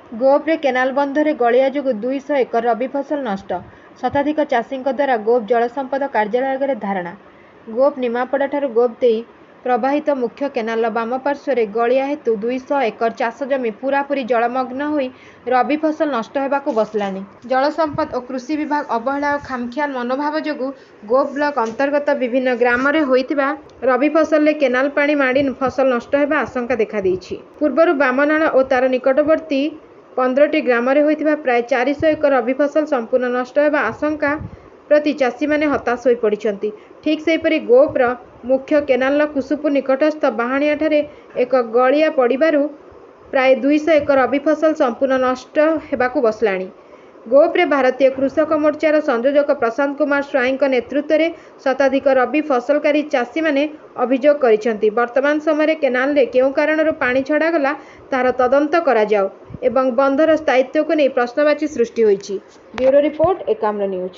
ଗୋପରେ canal ବନ୍ଧରେ ଗଳିଆ ଯୋଗୁଁ 200 acre ରବି ଫସଲ ନଷ୍ଟ। ଶତାଧିକ ଚାଷୀଙ୍କ ଦ୍ୱାରା ଗୋପ ଜଳସମ୍ପଦ କାର୍ଯ୍ୟାଳୟ ଆଗରେ ଧାରଣା। ଗୋପ ନିମାପଡ଼ାଠାରୁ ଗୋପ ଦେଇ ପ୍ରବାହିତ ମୁଖ୍ୟ କେନାଲର ବାମ ପାର୍ଶ୍ୱରେ ଗଳିଆ ହେତୁ 200 ଏକର ଚାଷ ଜମି ପୂରାପୂରି ଜଳମଗ୍ନ ହୋଇ ରବି ଫସଲ ନଷ୍ଟ ହେବାକୁ ବସିଲାଣି। ଜଳସମ୍ପଦ ଓ କୃଷି ବିଭାଗ ଅବହେଳା ଓ ଖାମଖିଆଲ ମନୋଭାବ ଯୋଗୁଁ ଗୋପ ବ୍ଲକ ଅନ୍ତର୍ଗତ ବିଭିନ୍ନ ଗ୍ରାମରେ ହୋଇଥିବା ରବି ଫସଲରେ କେନାଲ ପାଣି ମାଡ଼ି ଫସଲ ନଷ୍ଟ ହେବା ଆଶଙ୍କା ଦେଖାଦେଇଛି। ପୂର୍ବରୁ ବାମନାଳ ଓ ତାର ନିକଟବର୍ତ୍ତୀ 15ଟି ଗ୍ରାମରେ ହୋଇଥିବା ପ୍ରାୟ 400 ଏକର ରବି ଫସଲ ସମ୍ପୂର୍ଣ୍ଣ ନଷ୍ଟ ହେବା ଆଶଙ୍କା ପ୍ରତି ଚାଷୀମାନେ ହତାଶ ହୋଇପଡ଼ିଛନ୍ତି। ଠିକ୍ ସେହିପରି ଗୋପର ମୁଖ୍ୟ କେନାଲର କୁସୁପୁର ନିକଟସ୍ଥ ବାହାଣିଆଠାରେ ଏକ ଗଳିଆ ପଡ଼ିବାରୁ ପ୍ରାୟ 200 ଏକର ରବି ଫସଲ ସମ୍ପୂର୍ଣ୍ଣ ନଷ୍ଟ ହେବାକୁ ବସିଲାଣି। ଗୋପରେ ଭାରତୀୟ କୃଷକ ମୋର୍ଚ୍ଚାର ସଂଯୋଜକ ପ୍ରଶାନ୍ତ କୁମାର ସ୍ୱାଇଁଙ୍କ ନେତୃତ୍ୱରେ ଶତାଧିକ ରବି ଫସଲକାରୀ ଚାଷୀମାନେ ଅଭିଯୋଗ କରିଛନ୍ତି, ବର୍ତ୍ତମାନ ସମୟରେ କେନାଲରେ କେଉଁ କାରଣରୁ ପାଣି ଛଡ଼ାଗଲା ତାହାର ତଦନ୍ତ କରାଯାଉ ଏବଂ ବନ୍ଧର ସ୍ଥାୟିତ୍ୱକୁ ନେଇ ପ୍ରଶ୍ନବାଚୀ ସୃଷ୍ଟି ହୋଇଛି। Bureau report, Ekamra news.